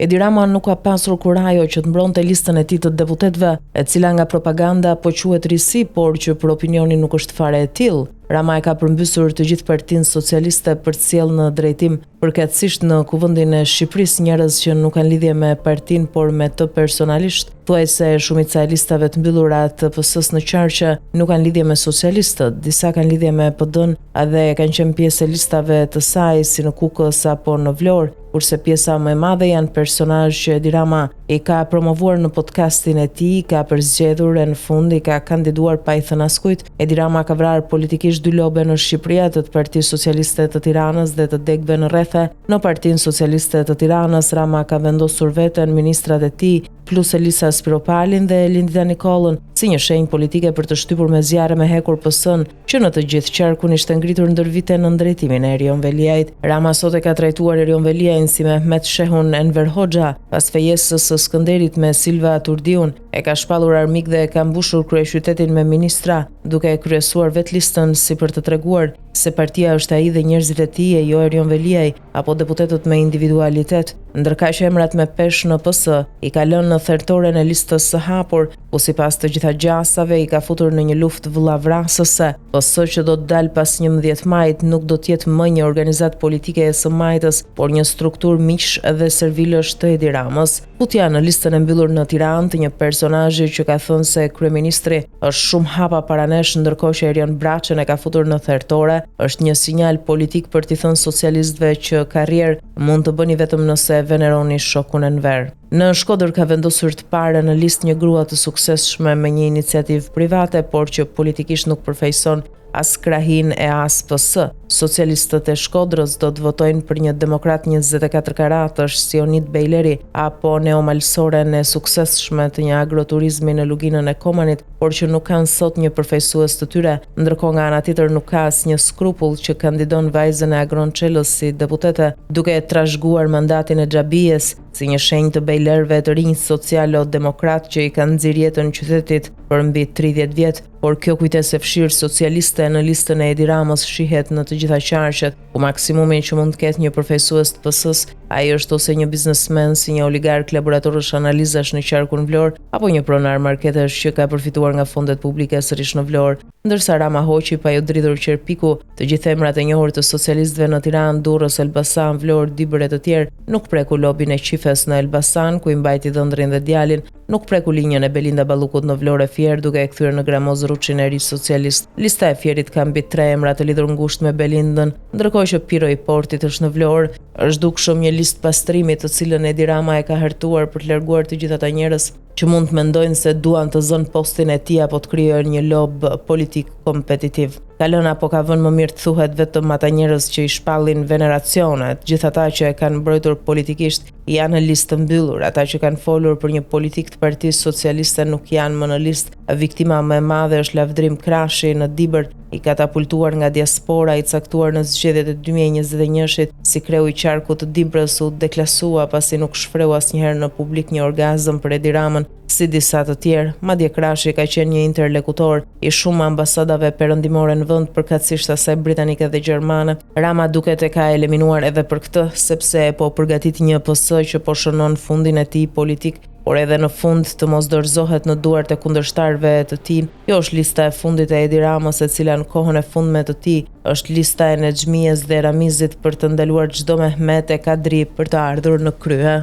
Edi Rama nuk ka pasur kurajo që të mbronte listën e tij të deputetëve, e cila nga propaganda po quhet risi, por që për opinionin nuk është fare e tillë. Rama e ka përmbysur të gjithë Partinë Socialiste për të sjellë në drejtim përkatësisht në kuvendin e Shqipërisë njerëz që nuk kanë lidhje me partinë por me të personalisht. Thuaj se shumica e listave të mbyllura të PS-s në Qarqe nuk kanë lidhje me socialistët, disa kanë lidhje me PD-n dhe kanë qenë pjesë e listave të saj si në Kukës apo në Vlorë, kurse pjesa më e madhe janë personazh që Edi Rama i ka promovuar në podcastin e tij, ka përzgjedhur e në fund i ka kandiduar pa i thënë askujt. Edi Rama ka vrarë politikisht dy lobe në Shqipëri, atë të Partisë Socialiste të Tiranës dhe të degëve në rrethe. Në Partinë Socialiste të Tiranës, Rama ka vendosur veten ministrat e tij, plus Elisa Spiropalin dhe Lindita Nikollën, si një shenjë politike për të shtypur me zjarre me hekur PS-n, që në të gjithë qarkun ishte ngritur ndër vite në drejtimin e Erion Veliajt. Rama sot e ka trajtuar Erion Veliajin si Mehmet Shehun Enver Hoxha, pas fejesës së Skënderit me Silva Turdiun, e ka shpallur armik dhe e ka mbushur kryeqytetin me ministra, duke e kryesuar vetë listën si për të treguar se partia është ai dhe njerëzit e tij e jo Erion Veliaj apo deputetët me individualitet, ndërkaq që emrat me pesh në PS i ka lënë në thertoren e listës së hapur, ku sipas të gjitha gjasave i ka futur në një luftë vëllavrasëse. PS që do të dalë pas 11 majit nuk do të jetë më një organizatë politike e së majtës, por një strukturë miqsh dhe servilësh të Edi Ramës. Futja në listën e mbyllur në Tiranë të një personazhi që ka thënë se kryeministri është shumë hapa paranesh ndërkohë që Erion Braçën e ka futur në thertore, është një sinjal politik për t'i thënë socialistëve që karrierë mund të bëni vetëm nëse veneroni shokun Enver. Në Shkodër ka vendosur të parë në listë një grua të suksesshme me një iniciativë private, por që politikisht nuk përfaqëson as krahin e as PS. Socialistët e Shkodrës do të votojnë për një demokrat 24 karatësh, Sionit Bejleri, apo neomalsoren e suksesshme të një agroturizmi në luginën e Komanit, por që nuk kanë sot një përfaqësues të tyre, ndërkohë nga ana tjetër nuk ka asnjë skrupull që kandidon vajzën e Agron Çelës si deputete, duke e trashëguar mandatin e Xhabijes si një shenjë të bejlerëve të rinj socialo-demokrat që i kanë nxirr jetën qytetit për mbi 30 vjet, por kjo kujtesë e fshirë socialiste në listën e Edi Ramës shihet në të gjitha qarqet, ku maksimumi që mund të ketë një përfaqësues të PS-s, ai është ose një biznesmen si një oligark laboratorësh analizash në qarkun Vlorë, apo një pronar marketesh që ka përfituar nga fondet publike sërish në Vlorë, ndërsa Rama Hoqi pa ju dridhur qerpiku, të gjithë emrat e njohur të socialistëve në Tiranë, Durrës, Elbasan, Vlorë, Dibër e të tjerë, nuk preku lobin e qifes në Elbasan, ku i mbajti dhëndrin dhe djalin, nuk preku linjën e Belinda Ballukut në Vlorë e Fier, duke e kthyer në Gramoz Ruçin e ri socialist. Lista e Fierit ka mbi 3 emra të lidhur ngushtë me Belindën, ndërkohë që Piro i Portit është në Vlorë, është dukshëm një listë pastrimi të cilën Edi Rama e ka hartuar për të larguar të gjithë ata njerëz që mund të mendojnë se duan të zënë postin e tij apo të krijojnë një lob politik kompetitiv. Ka lënë apo ka vënë më mirë të thuhet vetëm ata njerëz që i shpallin veneracionet, gjithë ata që e kanë mbrojtur politikisht janë në listë të mbyllur, ata që kanë folur për një politik të Partisë Socialiste nuk janë më në listë. Viktima më e madhe është Lavdrim Krashi në Dibër, i katapultuar nga diaspora, i caktuar në zgjedhjet e 2021-shit si kreu i qarkut të Dibrës, u deklasua pasi nuk shfreu asnjëherë në publik një orgazm për Edi Ramën, si disa të tjerë. Madje Krashi ka qenë një interlokutor i shumë ambasadave perëndimore në vend, përkatësisht asaj britanike dhe gjermane. Rama duket e ka eliminuar edhe për këtë, sepse po përgatit një PS që po shënon fundin e tij politik, por edhe në fund të mos dorëzohet në duart e kundërshtarëve të tij. Kjo është lista e fundit e Edi Ramës, e cila në kohën e fundme të tij është lista e Nexhmijes dhe Ramizit për të ndaluar çdo Mehmet e Kadri për të ardhur në krye.